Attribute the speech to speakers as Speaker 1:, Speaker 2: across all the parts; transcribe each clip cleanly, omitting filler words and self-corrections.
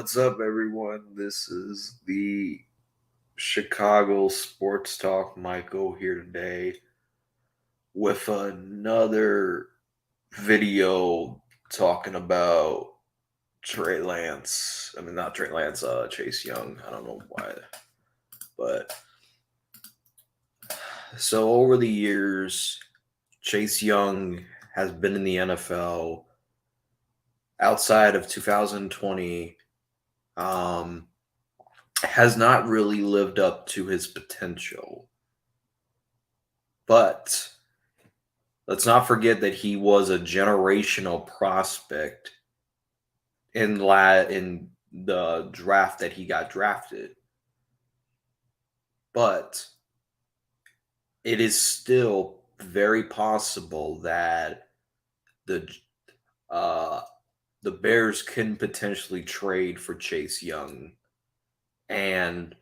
Speaker 1: What's up, everyone? This is the Chicago Sports Talk. Michael here today with another video talking about Trey Lance. I mean, not Trey Lance, Chase Young. I don't know why, but so over the years, Chase Young has been in the NFL outside of 2020. Has not really lived up to his potential. But let's not forget that he was a generational prospect in the draft that he got drafted. But it is still very possible that the uh, the Bears can potentially trade for Chase Young, and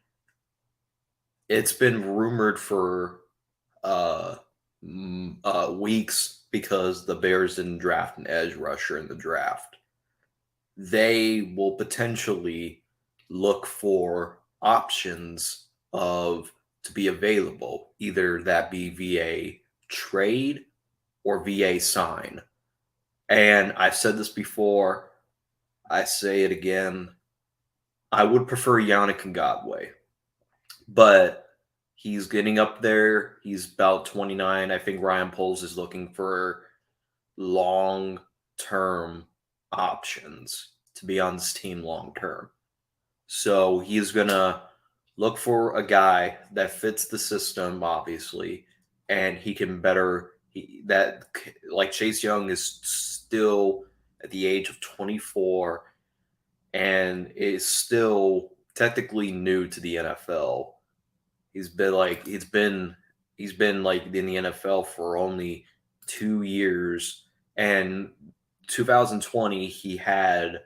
Speaker 1: it's been rumored for uh, weeks because the Bears didn't draft an edge rusher in the draft. They will potentially look for options of to be available, either that be via trade or via sign. And I've said this before, I say it again. I would prefer Yannick Ngakwe, but he's getting up there. He's about 29. I think Ryan Poles is looking for long term options to be on this team long term. So he's going to look for a guy that fits the system, obviously, and he can better. Like Chase Young is still at the age of 24 and is still technically new to the NFL. He's been like in the NFL for only 2 years, and 2020 he had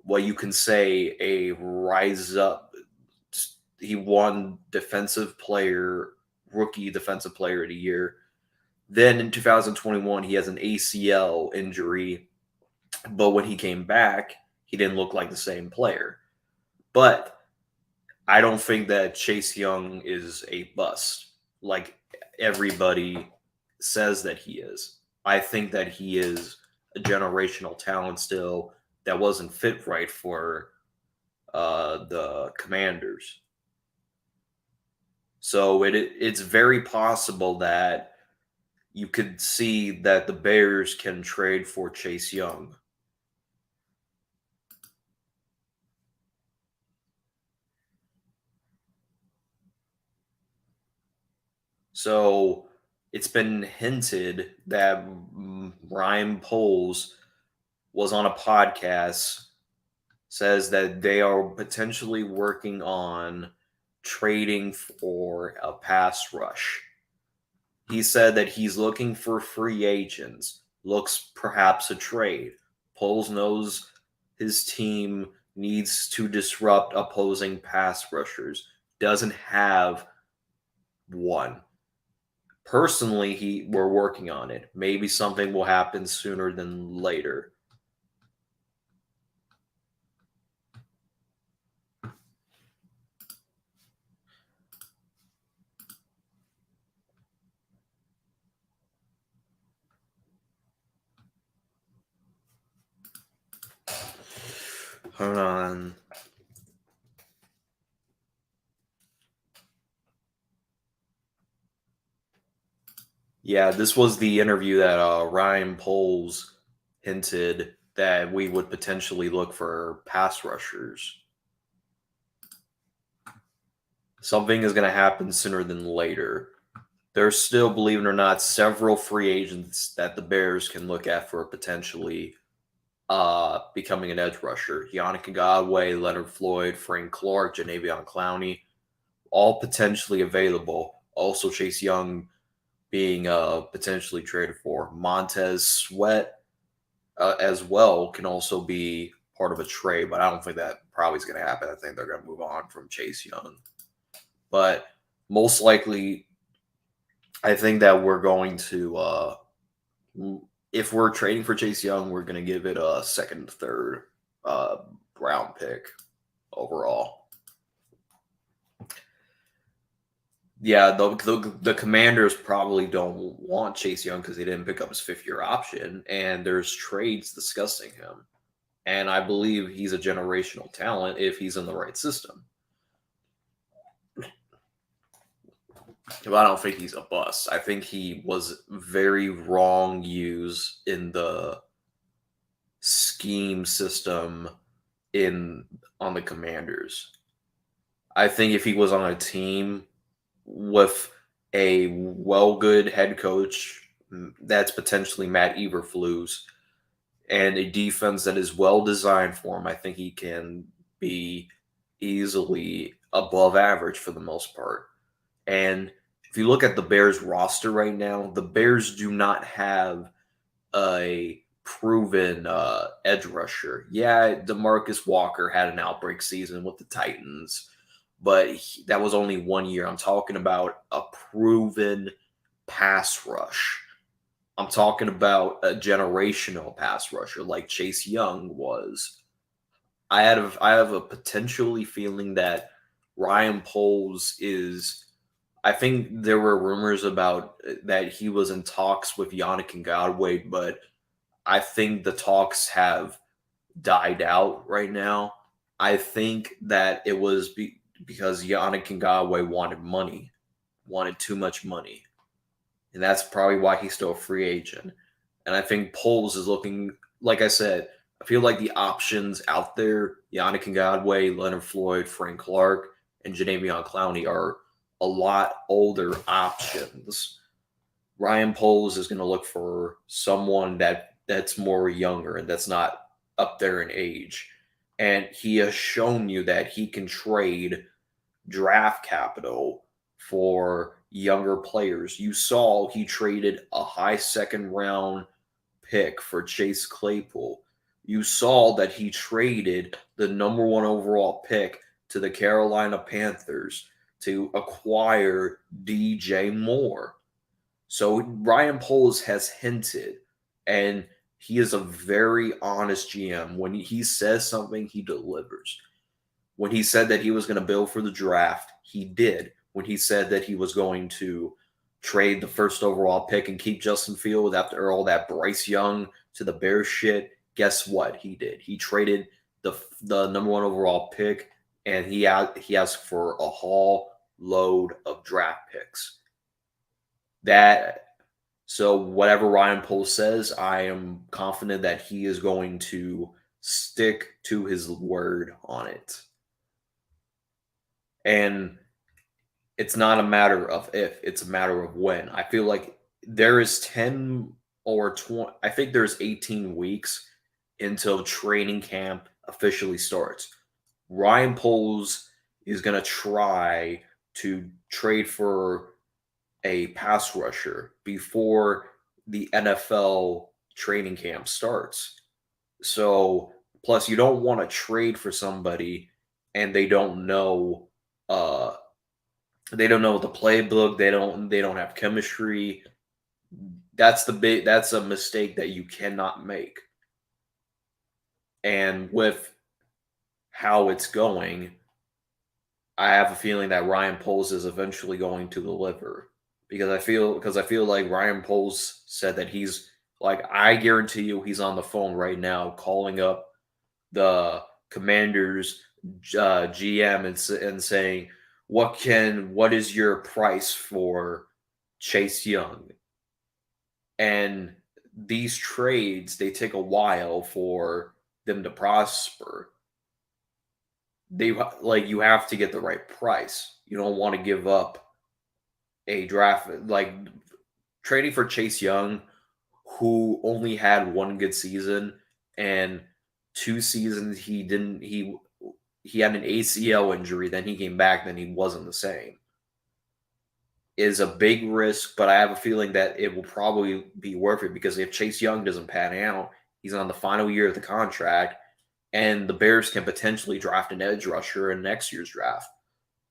Speaker 1: what you can say a rise up. He won rookie defensive player of the year. Then in 2021 he has an ACL injury, but when he came back, he didn't look like the same player. But I don't think that Chase Young is a bust like everybody says that he is. I think that he is a generational talent still that wasn't fit right for the Commanders. So it's very possible that you could see that the Bears can trade for Chase Young. So it's been hinted that Ryan Poles was on a podcast, says that they are potentially working on trading for a pass rush. He said that he's looking for free agents, looks perhaps a trade. Poles knows his team needs to disrupt opposing pass rushers, doesn't have one. Personally, we're working on it. Maybe something will happen sooner than later. Hold on. Yeah, this was the interview that Ryan Poles hinted that we would potentially look for pass rushers. Something is going to happen sooner than later. There's still, believe it or not, several free agents that the Bears can look at for potentially becoming an edge rusher. Yannick Ngakwe, Leonard Floyd, Frank Clark, Janavion Clowney, all potentially available. Also, Chase Young being potentially traded for. Montez Sweat as well can also be part of a trade, but I don't think that probably is going to happen. I think they're going to move on from Chase Young. But most likely, I think that we're going to, if we're trading for Chase Young, we're going to give it a second, third round pick overall. Yeah, the Commanders probably don't want Chase Young because he didn't pick up his 5th-year option, and there's trades discussing him. And I believe he's a generational talent if he's in the right system. But I don't think he's a bust. I think he was very wrong used in the scheme system on the Commanders. I think if he was on a team with a good head coach, that's potentially Matt Eberflus, and a defense that is well designed for him, I think he can be easily above average for the most part. And if you look at the Bears roster right now, the Bears do not have a proven edge rusher. Yeah, DeMarcus Walker had an outbreak season with the Titans, but that was only 1 year. I'm talking about a proven pass rush. I'm talking about a generational pass rusher like Chase Young was. I have a potentially feeling that Ryan Poles is. I think there were rumors about that he was in talks with Yannick Ngakoue, but I think the talks have died out right now. I think that it was because Yannick Ngakoue wanted too much money. And that's probably why he's still a free agent. And I think Poles is looking, like I said, I feel like the options out there, Yannick Ngakoue, Leonard Floyd, Frank Clark, and Jadeveon Clowney are a lot older options. Ryan Poles is going to look for someone that's more younger and that's not up there in age. And he has shown you that he can trade draft capital for younger players. You saw he traded a high 2nd-round pick for Chase Claypool. You saw that he traded the number 1 overall pick to the Carolina Panthers to acquire DJ Moore. So Ryan Poles has hinted, and he is a very honest GM. When he says something, he delivers. When he said that he was going to build for the draft, he did. When he said that he was going to trade the 1st overall pick and keep Justin Fields after all that Bryce Young to the Bears shit, guess what he did? He traded the number 1 overall pick, and he asked for a haul load of draft picks. So whatever Ryan Poles says, I am confident that he is going to stick to his word on it. And it's not a matter of if, it's a matter of when. I feel like there is 10 or 20, I think there's 18 weeks until training camp officially starts. Ryan Poles is going to try to trade for a pass rusher before the NFL training camp starts. So, plus you don't want to trade for somebody and they don't know the playbook, they don't have chemistry. That's a mistake that you cannot make. And with how it's going, I have a feeling that Ryan Poles is eventually going to deliver. Because I feel like Ryan Poles said that he's like, I guarantee you he's on the phone right now calling up the Commanders GM and saying, what is your price for Chase Young? And these trades, they take a while for them to prosper. You have to get the right price. You don't want to give up a draft, like trading for Chase Young, who only had 1 good season, and 2 seasons he had an ACL injury, then he came back, then he wasn't the same, is a big risk. But I have a feeling that it will probably be worth it, because if Chase Young doesn't pan out, he's on the final year of the contract, and the Bears can potentially draft an edge rusher in next year's draft.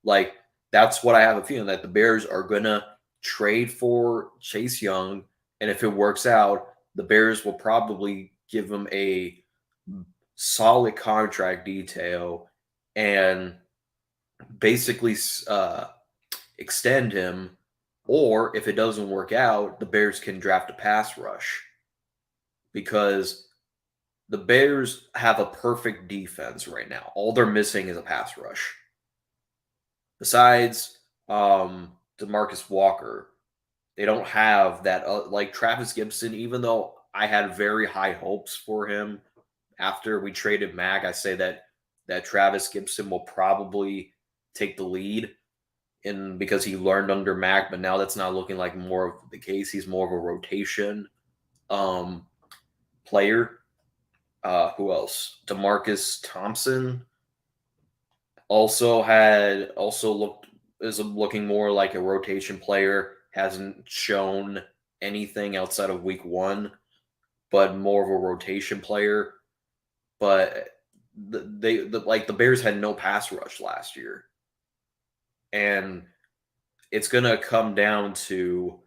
Speaker 1: Like, that's what I have a feeling, that the Bears are going to trade for Chase Young. And if it works out, the Bears will probably give him a solid contract detail and basically extend him. Or if it doesn't work out, the Bears can draft a pass rush because the Bears have a perfect defense right now. All they're missing is a pass rush. Besides Demarcus Walker, they don't have that. Like Travis Gibson, even though I had very high hopes for him after we traded Mac, I say that Travis Gibson will probably take the lead in because he learned under Mac, but now that's not looking like more of the case. He's more of a rotation player. Who else? Demarcus Thompson also looked is looking more like a rotation player. Hasn't shown anything outside of week 1, but more of a rotation player. But the Bears had no pass rush last year, and it's gonna come down to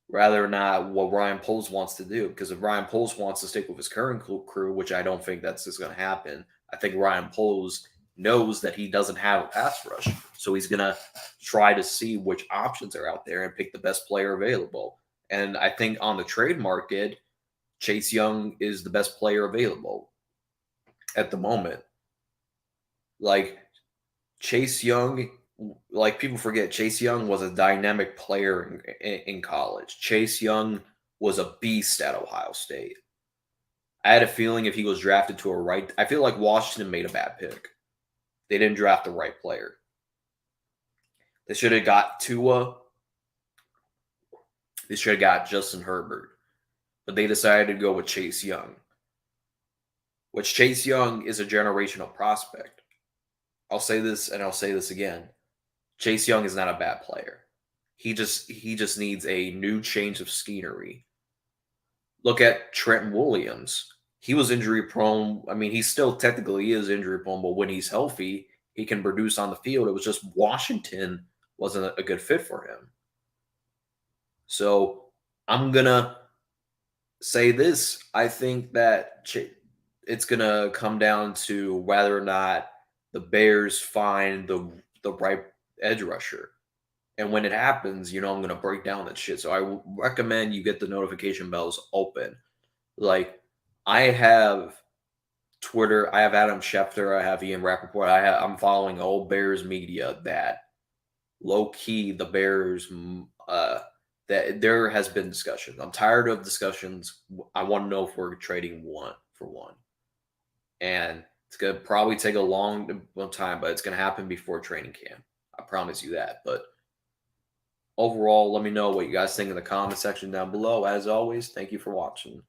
Speaker 1: whether or not what Ryan Poles wants to do. Because if Ryan Poles wants to stick with his current crew, which I don't think that's just going to happen, I think Ryan Poles knows that he doesn't have a pass rush. So he's going to try to see which options are out there and pick the best player available. And I think on the trade market, Chase Young is the best player available at the moment. Like Chase Young, like people forget, Chase Young was a dynamic player in college. Chase Young was a beast at Ohio State. I had a feeling if he was drafted to a right, I feel like Washington made a bad pick. They didn't draft the right player. They should have got Tua. They should have got Justin Herbert. But they decided to go with Chase Young, which Chase Young is a generational prospect. I'll say this and I'll say this again. Chase Young is not a bad player. He just needs a new change of scenery. Look at Trent Williams. He was injury prone. I mean, he still technically is injury prone, but when he's healthy, he can produce on the field. It was just Washington wasn't a good fit for him. So I'm gonna say this. I think that it's gonna come down to whether or not the Bears find the right edge rusher. And when it happens, I'm going to break down that shit. So I recommend you get the notification bells open. Like, I have Twitter, I have Adam Schefter, I have Ian Rappaport, I'm following old Bears media that low key the Bears, that there has been discussions. I'm tired of discussions. I want to know if we're trading one for one. And it's going to probably take a long time, but it's going to happen before training camp. I promise you that. But overall, let me know what you guys think in the comment section down below. As always, thank you for watching.